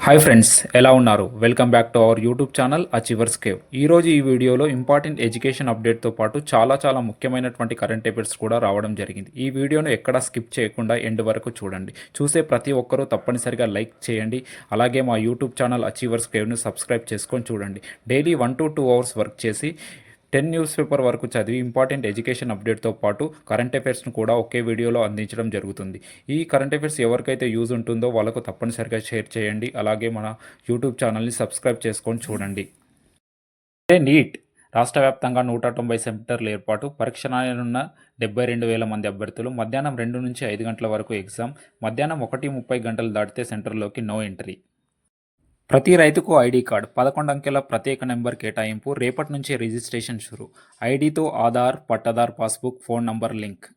Hi friends, ఎలా ఉన్నారు? Welcome back to our YouTube channel achievers cave. ఈరోజు ఈ వీడియోలో ఇంపార్టెంట్ ఎడ్యుకేషన్ అప్డేట్తో పాటు చాలా ముఖ్యమైనటువంటి కరెంట్ అఫైర్స్ కూడా రావడం జరిగింది. ఈ వీడియోను ఎక్కడా స్కిప్ చేయకుండా ఎండ్ వరకు చూడండి. చూసే ప్రతి ఒక్కరూ తప్పనిసరిగా లైక్ చేయండి. అలాగే మా యూట్యూబ్ ఛానల్ అచీవర్స్ కేవ్ను సబ్స్క్రైబ్ చేసుకొని చూడండి. డైలీ 1 to 2 అవర్స్ వర్క్ చేసి 10 న్యూస్ పేపర్ వరకు చదివి ఇంపార్టెంట్ ఎడ్యుకేషన్ అప్డేట్తో పాటు కరెంట్ అఫైర్స్ను కూడా ఒకే వీడియోలో అందించడం జరుగుతుంది. ఈ కరెంట్ అఫైర్స్ ఎవరికైతే యూజ్ ఉంటుందో వాళ్ళకు తప్పనిసరిగా షేర్ చేయండి. అలాగే మన యూట్యూబ్ ఛానల్ని సబ్స్క్రైబ్ చేసుకొని చూడండి. నీట్ రాష్ట్ర వ్యాప్తంగా 190 సెంటర్ల ఏర్పాటు. పరీక్ష రాయనున్న 72,000 మంది అభ్యర్థులు. మధ్యాహ్నం 2 నుంచి 5 గంటల వరకు ఎగ్జామ్. మధ్యాహ్నం 1:30 గంటలు దాటితే సెంటర్లోకి నో ఎంట్రీ. ప్రతి రైతుకు ఐడి కార్డు. 11 అంకెల ప్రత్యేక నెంబర్ కేటాయింపు. రేపటి నుంచి రిజిస్ట్రేషన్ షురు. ఐడితో Aadhaar, pattadar passbook, phone number link.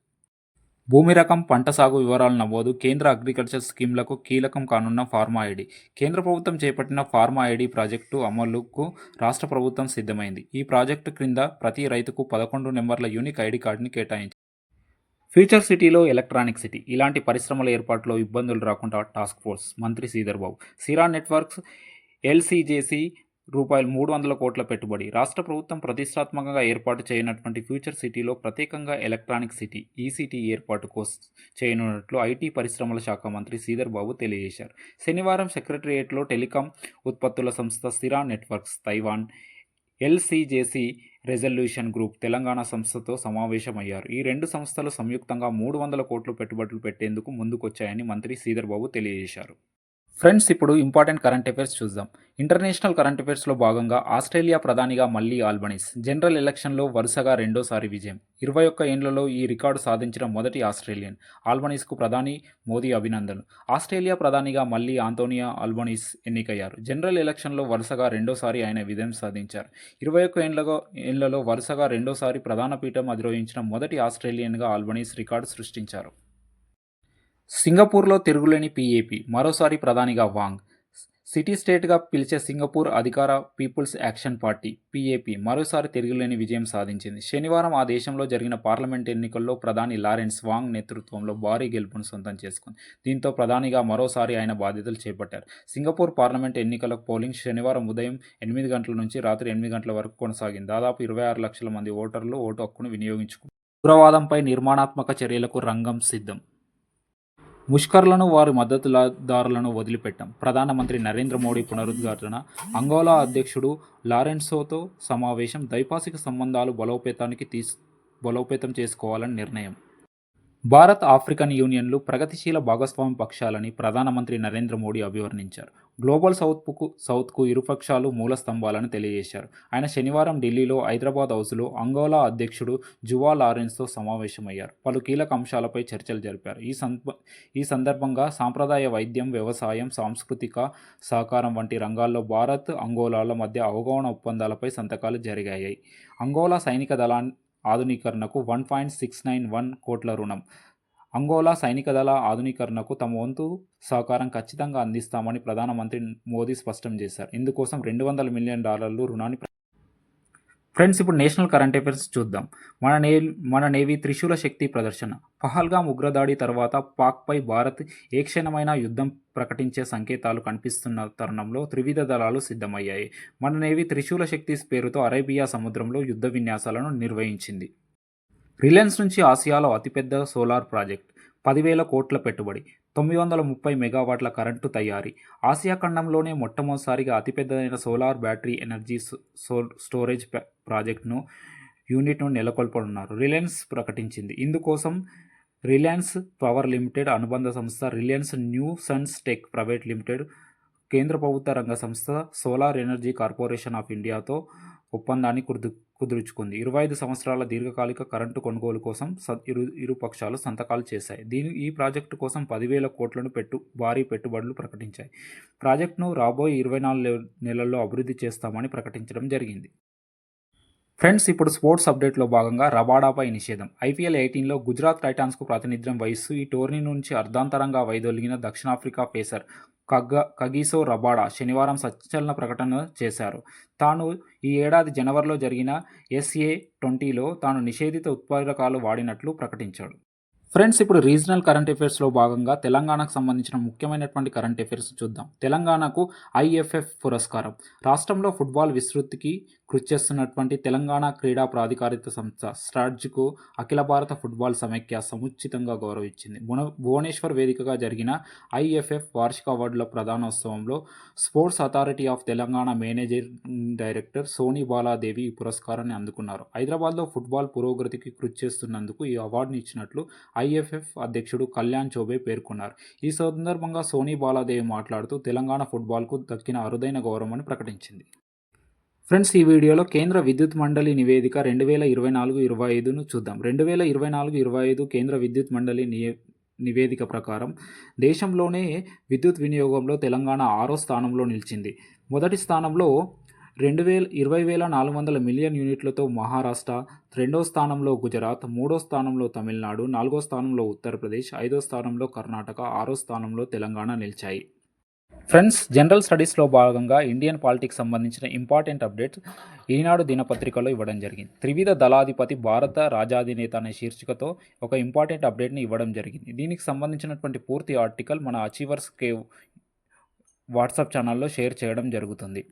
భూమి రకం, పంట సాగు వివరాలు నమోదు. కేంద్ర అగ్రికల్చర్ స్కీమ్లకు కీలకం కానున్న ఫార్మా ఐడి. కేంద్ర ప్రభుత్వం చేపట్టిన ఫార్మా ఐడి ప్రాజెక్టు అమలుకు రాష్ట్ర ప్రభుత్వం సిద్ధమైంది. ఈ ప్రాజెక్టు క్రింద ప్రతి రైతుకు 11 నెంబర్ల యూనిక్ ఐడి కార్డుని కేటాయించింది. ఫ్యూచర్ సిటీలో ఎలక్ట్రానిక్ సిటీ. ఇలాంటి పరిశ్రమల ఏర్పాటులో ఇబ్బందులు రాకుండా టాస్క్ ఫోర్స్. మంత్రి శ్రీధర్ బాబు. సిరా నెట్వర్క్స్ ఎల్సీజేసీ రూపాయలు 300 కోట్ల పెట్టుబడి. రాష్ట్ర ప్రభుత్వం ప్రతిష్టాత్మకంగా ఏర్పాటు చేయనటువంటి ఫ్యూచర్ సిటీలో ప్రత్యేకంగా ఎలక్ట్రానిక్ సిటీ ఈసీటీ ఏర్పాటు కోసం చేయనున్నట్లు ఐటీ పరిశ్రమల శాఖ మంత్రి శ్రీధర్ బాబు తెలియజేశారు. శనివారం సెక్రటరియేట్లో టెలికాం ఉత్పత్తుల సంస్థ సిరా networks, Taiwan LCJC resolution group Telangana సంస్థతో సమావేశమయ్యారు. ఈ రెండు సంస్థలు సంయుక్తంగా 300 కోట్లు పెట్టుబడులు పెట్టేందుకు ముందుకొచ్చాయని మంత్రి శ్రీధర్ బాబు తెలియజేశారు. ఫ్రెండ్స్, ఇప్పుడు ఇంపార్టెంట్ కరెంట్ అఫైర్స్ చూద్దాం. ఇంటర్నేషనల్ కరెంట్ అఫైర్స్లో భాగంగా ఆస్ట్రేలియా ప్రధానిగా మళ్ళీ ఆల్బనీస్. జనరల్ ఎలక్షన్లో వరుసగా రెండోసారి విజయం. 21 ఏళ్లలో ఈ రికార్డు సాధించిన మొదటి ఆస్ట్రేలియన్. ఆల్బనీస్కు ప్రధాని మోదీ అభినందనలు. ఆస్ట్రేలియా ప్రధానిగా మళ్ళీ ఆంటోనియో ఆల్బనీస్ ఎన్నికయ్యారు. జనరల్ ఎలక్షన్లో వరుసగా రెండోసారి ఆయన విజయం సాధించారు. 21 ఏళ్లలో వరుసగా రెండోసారి ప్రధాన పీఠం అధిరోహించిన మొదటి ఆస్ట్రేలియన్గా ఆల్బనీస్ రికార్డు సృష్టించారు. సింగపూర్లో తిరుగులేని పీఏపీ. మరోసారి ప్రధానిగా వాంగ్. సిటీ స్టేట్గా పిలిచే సింగపూర్ అధికార పీపుల్స్ యాక్షన్ పార్టీ పీఏపీ మరోసారి తిరుగులేని విజయం సాధించింది. శనివారం ఆ దేశంలో జరిగిన పార్లమెంట్ ఎన్నికల్లో ప్రధాని లారెన్స్ వాంగ్ నేతృత్వంలో భారీ గెలుపును సొంతం చేసుకుంది. దీంతో ప్రధానిగా మరోసారి ఆయన బాధ్యతలు చేపట్టారు. సింగపూర్ పార్లమెంట్ ఎన్నికల పోలింగ్ శనివారం ఉదయం 8 గంటల నుంచి రాత్రి 8 గంటల వరకు కొనసాగింది. దాదాపు 26 లక్షల మంది ఓటర్లు ఓటు హక్కును వినియోగించుకున్నారు. ఉగ్రవాదంపై నిర్మాణాత్మక చర్యలకు రంగం సిద్ధం. ముష్కర్లను, వారి మద్దతుదారులను వదిలిపెట్టాం. ప్రధానమంత్రి నరేంద్ర మోడీ పునరుద్ఘాటన. అంగోలా అధ్యక్షుడు లారెన్సోతో సమావేశం. ద్వైపాక్షిక సంబంధాలు బలోపేతం చేసుకోవాలని నిర్ణయం. భారత్, ఆఫ్రికన్ యూనియన్లు ప్రగతిశీల భాగస్వామ్య పక్షాలని ప్రధానమంత్రి నరేంద్ర మోడీ అభివర్ణించారు. గ్లోబల్ సౌత్కు ఇరుపక్షాలు మూల స్తంభాలని తెలియజేశారు. ఆయన శనివారం ఢిల్లీలో హైదరాబాద్ హౌస్లో అంగోలా అధ్యక్షుడు జువా లారెన్స్తో సమావేశమయ్యారు. పలు కీలక అంశాలపై చర్చలు జరిపారు. ఈ సందర్భంగా సాంప్రదాయ వైద్యం, వ్యవసాయం, సాంస్కృతిక సహకారం వంటి రంగాల్లో భారత్, అంగోలాల మధ్య అవగాహన ఒప్పందాలపై సంతకాలు జరిగాయి. అంగోలా సైనిక దళాన్ని ఆధునీకరణకు 1.691 కోట్ల రుణం. అంగోలా సైనిక దళ ఆధునీకరణకు తమ వంతు సహకారం ఖచ్చితంగా అందిస్తామని ప్రధానమంత్రి మోదీ స్పష్టం చేశారు. ఇందుకోసం $200 మిలియన్ రుణాన్ని. ఫ్రెండ్స్, ఇప్పుడు నేషనల్ కరెంట్ అఫైర్స్ చూద్దాం. మన నేవీ త్రిశూల శక్తి ప్రదర్శన. పహల్గామ్ ఉగ్రదాడి తర్వాత పాక్పై భారత్ ఏ క్షణమైనా యుద్ధం ప్రకటించే సంకేతాలు కనిపిస్తున్న తరుణంలో త్రివిధ దళాలు సిద్ధమయ్యాయి. మన నేవీ త్రిశూల శక్తి పేరుతో అరేబియా సముద్రంలో యుద్ధ విన్యాసాలను నిర్వహించింది. రిలయన్స్ నుంచి ఆసియాలో అతిపెద్ద సోలార్ ప్రాజెక్ట్. 10,000 కోట్ల పెట్టుబడి. 930 మెగావాట్ల కరెంటు తయారీ. ఆసియా ఖండంలోనే మొట్టమొదటిసారిగా అతిపెద్దదైన సోలార్ బ్యాటరీ ఎనర్జీ స్టోరేజ్ ప్రాజెక్టును యూనిట్ను నెలకొల్పనున్నారు రిలయన్స్ ప్రకటించింది. ఇందుకోసం రిలయన్స్ పవర్ లిమిటెడ్, అనుబంధ సంస్థ Reliance new Sons tech private limited, కేంద్ర ప్రభుత్వ రంగ సంస్థ సోలార్ ఎనర్జీ కార్పొరేషన్ ఆఫ్ ఇండియాతో ఒప్పందాన్ని కుదుర్చుకుంది. 25 సంవత్సరాల దీర్ఘకాలిక కరెంటు కొనుగోలు కోసం ఇరు పక్షాలు సంతకాలు చేశాయి. ఈ ప్రాజెక్టు కోసం 10,000 కోట్లను భారీ పెట్టుబడులు ప్రకటించాయి. ప్రాజెక్టును రాబోయే 24 నెలల్లో అభివృద్ధి చేస్తామని ప్రకటించడం జరిగింది. ఫ్రెండ్స్, ఇప్పుడు స్పోర్ట్స్ అప్డేట్లో భాగంగా రబాడాపై నిషేధం. ఐపీఎల్ 18లో గుజరాత్ టైటాన్స్కు ప్రాతినిధ్యం వహిస్తూ ఈ టోర్నీ నుంచి అర్ధాంతరంగా వైదొలిగిన దక్షిణాఫ్రికా పేసర్ కగిసో రబాడా శనివారం సంచలన ప్రకటన చేశారు. తాను ఈ ఏడాది జనవరిలో జరిగిన SA20లో తాను నిషేధిత ఉత్పాదకాలు వాడినట్లు ప్రకటించాడు. ఫ్రెండ్స్, ఇప్పుడు రీజనల్ కరెంట్ అఫైర్స్లో భాగంగా తెలంగాణకు సంబంధించిన ముఖ్యమైనటువంటి కరెంట్ అఫైర్స్ చూద్దాం. తెలంగాణకు ఐఎఫ్ఎఫ్ పురస్కారం. రాష్ట్రంలో ఫుట్బాల్ విస్తృతికి కృషి చేస్తున్నటువంటి తెలంగాణ క్రీడా ప్రాధికారిత సంస్థ స్ట్రాట్జికు అఖిల భారత ఫుట్బాల్ సమైక్య సముచితంగా గౌరవించింది. భువనేశ్వర్ వేదికగా జరిగిన ఐఎఫ్ఎఫ్ వార్షిక అవార్డుల ప్రధానోత్సవంలో sports authority of Telangana managing director Soni Baladevi ఈ పురస్కారాన్ని అందుకున్నారు. హైదరాబాద్లో ఫుట్బాల్ పురోగతికి కృషి చేస్తున్నందుకు ఈ అవార్డుని ఇచ్చినట్లు ఐఎఫ్ఎఫ్ అధ్యక్షుడు కళ్యాణ్ చౌబే పేర్కొన్నారు. ఈ సందర్భంగా సోని బాలాదేవి మాట్లాడుతూ తెలంగాణ ఫుట్బాల్కు దక్కిన అరుదైన గౌరవమని ప్రకటించింది. ఫ్రెండ్స్, ఈ వీడియోలో కేంద్ర విద్యుత్ మండలి నివేదిక 2024-25ను చూద్దాం. 2024-25 కేంద్ర విద్యుత్ మండలి నివేదిక ప్రకారం దేశంలోనే విద్యుత్ వినియోగంలో తెలంగాణ 6వ స్థానంలో నిలిచింది. మొదటి స్థానంలో 20,400 మిలియన్ యూనిట్లతో మహారాష్ట్ర, 2వ స్థానంలో గుజరాత్, 3వ స్థానంలో తమిళనాడు, 4వ స్థానంలో ఉత్తరప్రదేశ్, 5వ స్థానంలో కర్ణాటక, 6వ స్థానంలో తెలంగాణ నిలిచాయి. ఫ్రెండ్స్, జనరల్ స్టడీస్లో భాగంగా ఇండియన్ పాలిటిక్స్ సంబంధించిన ఇంపార్టెంట్ అప్డేట్స్ ఈనాడు దినపత్రికలో ఇవ్వడం జరిగింది. త్రివిధ దళాధిపతి భారత రాజాధినేత అనే శీర్షికతో ఒక ఇంపార్టెంట్ అప్డేట్ని ఇవ్వడం జరిగింది. దీనికి సంబంధించినటువంటి పూర్తి ఆర్టికల్ మన అచీవర్స్ కేవ్ వాట్సాప్ ఛానల్లో షేర్ చేయడం జరుగుతుంది.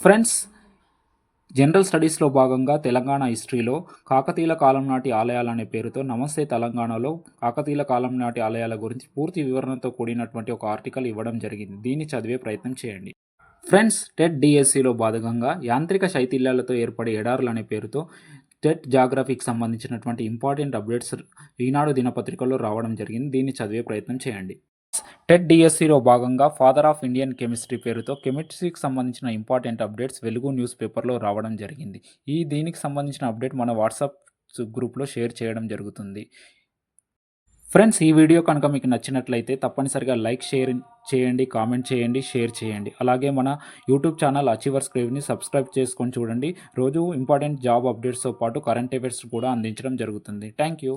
ఫ్రెండ్స్, జనరల్ స్టడీస్లో భాగంగా తెలంగాణ హిస్టరీలో కాకతీయుల కాలం నాటి ఆలయాలు అనే పేరుతో నమస్తే తెలంగాణలో కాకతీయుల కాలం నాటి ఆలయాల గురించి పూర్తి వివరణతో కూడినటువంటి ఒక ఆర్టికల్ ఇవ్వడం జరిగింది. దీన్ని చదివే ప్రయత్నం చేయండి. ఫ్రెండ్స్, టెట్ డిఎస్సిలో భాగంగా యాంత్రిక శైథిల్యాలతో ఏర్పడే ఎడారులు అనే పేరుతో టెట్ జాగ్రఫీకి సంబంధించినటువంటి ఇంపార్టెంట్ అప్డేట్స్ ఈనాడు దినపత్రికలో రావడం జరిగింది. దీన్ని చదివే ప్రయత్నం చేయండి. టెట్ డిఎస్సిలో భాగంగా ఫాదర్ ఆఫ్ ఇండియన్ కెమిస్ట్రీ పేరుతో కెమిస్ట్రీకి సంబంధించిన ఇంపార్టెంట్ అప్డేట్స్ వెలుగు న్యూస్ పేపర్లో రావడం జరిగింది. దీనికి సంబంధించిన అప్డేట్ మన వాట్సాప్ గ్రూప్లో షేర్ చేయడం జరుగుతుంది. ఫ్రెండ్స్, ఈ వీడియో కనుక మీకు నచ్చినట్లయితే తప్పనిసరిగా లైక్ చేయండి, కామెంట్ చేయండి, షేర్ చేయండి. అలాగే మన యూట్యూబ్ ఛానల్ అచీవర్స్ క్రేవ్ని సబ్స్క్రైబ్ చేసుకొని చూడండి. రోజు ఇంపార్టెంట్ జాబ్ అప్డేట్స్తో పాటు కరెంట్ అఫైర్స్ కూడా అందించడం జరుగుతుంది. Thank you.